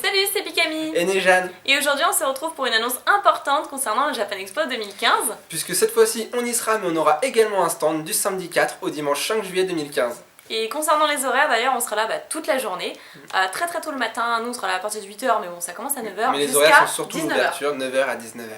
Salut, c'est Pikami et Nejane. Et aujourd'hui on se retrouve pour une annonce importante concernant le Japan Expo 2015. Puisque cette fois-ci on y sera, mais on aura également un stand du samedi 4 au dimanche 5 juillet 2015. Et concernant les horaires d'ailleurs, on sera là toute la journée, très très tôt le matin, nous on sera là à partir de 8h, mais bon ça commence à 9h. Mais les horaires sont surtout l'ouverture, 9h à 19h.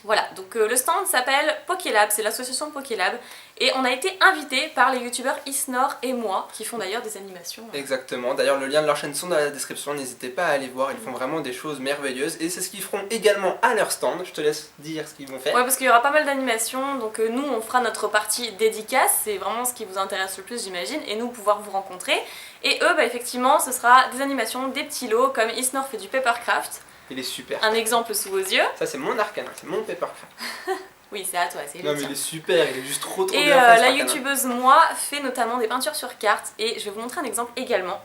Voilà, donc le stand s'appelle Pokélab, c'est l'association Pokélab, et on a été invité par les youtubeurs Isnor et moi, qui font d'ailleurs des animations. Exactement, d'ailleurs le lien de leur chaîne sont dans la description, n'hésitez pas à aller voir, ils font vraiment des choses merveilleuses, et c'est ce qu'ils feront également à leur stand, je te laisse dire ce qu'ils vont faire. Ouais, parce qu'il y aura pas mal d'animations, donc nous on fera notre partie dédicace, c'est vraiment ce qui vous intéresse le plus j'imagine, et nous pouvoir vous rencontrer, et eux effectivement ce sera des animations, des petits lots, comme Isnor fait du papercraft. Il est super. Un exemple sous vos yeux. Ça c'est mon arcane, c'est mon papercraft. Oui, c'est à toi, c'est non mais il est super, il est juste trop et bien fait. Et la youtubeuse moi fait notamment des peintures sur carte, et je vais vous montrer un exemple également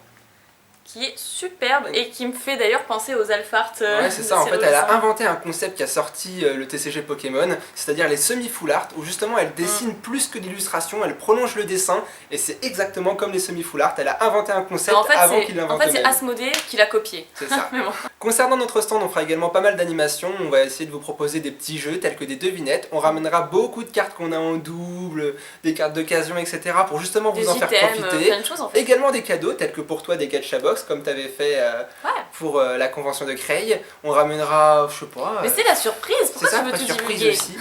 qui est superbe et qui me fait d'ailleurs penser aux Alphart. Ouais, c'est ça, en fait elle a inventé un concept qui a sorti le TCG Pokémon, c'est-à-dire les semi-full art, où justement elle dessine plus que l'illustration, elle prolonge le dessin, et c'est exactement comme les semi-full art, elle a inventé un concept avant qu'il l'invente. En fait c'est Asmodée qui l'a copié. C'est ça. Mais bon. Concernant notre stand, on fera également pas mal d'animations, on va essayer de vous proposer des petits jeux tels que des devinettes, on ramènera beaucoup de cartes qu'on a en double, des cartes d'occasion, etc. pour justement vous en faire profiter. Plein de choses, en fait. Également des cadeaux tels que pour toi des gacha box comme tu avais fait pour la convention de Creil. On ramènera, je sais pas... Mais c'est la surprise, pourquoi tu veux tout divulguer aussi.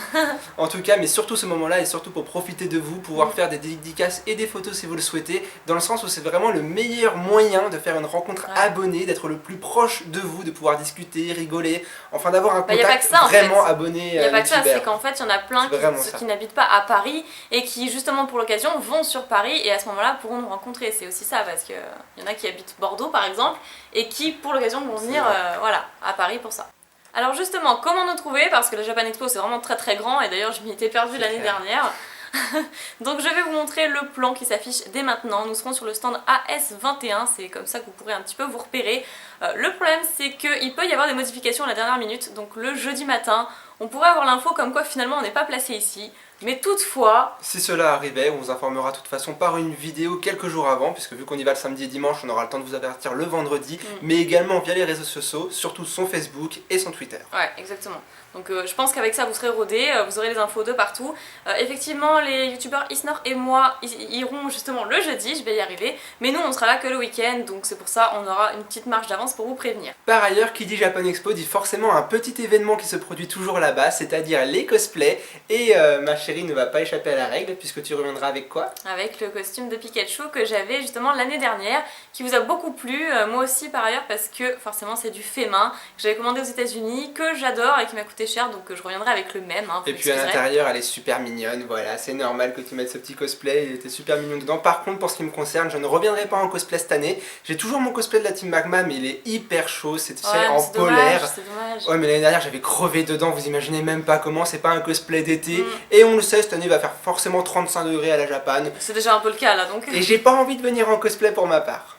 En tout cas, mais surtout ce moment-là et surtout pour profiter de vous, pouvoir faire des dédicaces et des photos si vous le souhaitez, dans le sens où c'est vraiment le meilleur moyen de faire une rencontre abonnée, d'être le plus proche de vous, de pouvoir discuter, rigoler, enfin d'avoir un contact vraiment abonné. Il n'y a pas que ça, c'est qu'en fait il y en a plein qui n'habitent pas à Paris et qui justement pour l'occasion vont sur Paris et à ce moment-là pourront nous rencontrer. C'est aussi ça, parce qu'il y en a qui habitent Bordeaux par exemple et qui pour l'occasion vont venir voilà, à Paris pour ça. Alors justement, comment nous trouver, parce que la Japan Expo c'est vraiment très très grand et d'ailleurs je m'y étais perdue l'année dernière. Donc je vais vous montrer le plan qui s'affiche dès maintenant. Nous serons sur le stand AS21, c'est comme ça que vous pourrez un petit peu vous repérer. Le problème c'est qu'il peut y avoir des modifications à la dernière minute, donc le jeudi matin on pourrait avoir l'info comme quoi finalement on n'est pas placé ici. Mais toutefois... Si cela arrivait, on vous informera de toute façon par une vidéo quelques jours avant, puisque vu qu'on y va le samedi et dimanche, on aura le temps de vous avertir le vendredi, mais également via les réseaux sociaux, surtout son Facebook et son Twitter. Ouais, exactement. Donc je pense qu'avec ça vous serez rodés, vous aurez les infos de partout. Effectivement, les youtubeurs Isnor et moi iront justement le jeudi, je vais y arriver, mais nous on sera là que le week-end, donc c'est pour ça on aura une petite marge d'avance pour vous prévenir. Par ailleurs, qui dit Japan Expo dit forcément un petit événement qui se produit toujours là-bas, c'est-à-dire les cosplays, et ma chérie ne va pas échapper à la règle, puisque tu reviendras avec quoi? Avec le costume de Pikachu que j'avais justement l'année dernière, qui vous a beaucoup plu, moi aussi par ailleurs, parce que forcément c'est du fait main, que j'avais commandé aux États-Unis, que j'adore et qui m'a coûté cher, donc je reviendrai avec le même. Et puis à l'intérieur elle est super mignonne, voilà, c'est normal que tu mettes ce petit cosplay, il était super mignon dedans. Par contre pour ce qui me concerne, je ne reviendrai pas en cosplay cette année, j'ai toujours mon cosplay de la Team Magma mais il est hyper chaud, c'est en polaire. C'est dommage. Ouais mais l'année dernière j'avais crevé dedans, vous imaginez même pas comment, c'est pas un cosplay d'été, et on le sait, cette année il va faire forcément 35 degrés à la Japan. C'est déjà un peu le cas là donc. Et j'ai pas envie de venir en cosplay pour ma part.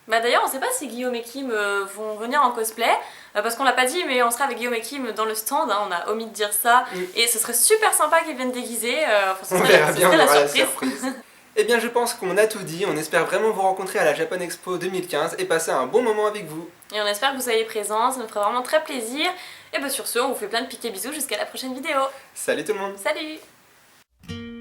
Bah d'ailleurs on sait pas si Guillaume et Kim vont venir en cosplay, parce qu'on l'a pas dit mais on sera avec Guillaume et Kim dans le stand, on a omis de dire ça, et ce serait super sympa qu'ils viennent déguiser, on verra bien, on aura la surprise. Eh bien je pense qu'on a tout dit, on espère vraiment vous rencontrer à la Japan Expo 2015 et passer un bon moment avec vous. Et on espère que vous soyez présents, ça nous ferait vraiment très plaisir, et bah sur ce on vous fait plein de piquets bisous jusqu'à la prochaine vidéo. Salut tout le monde. Salut.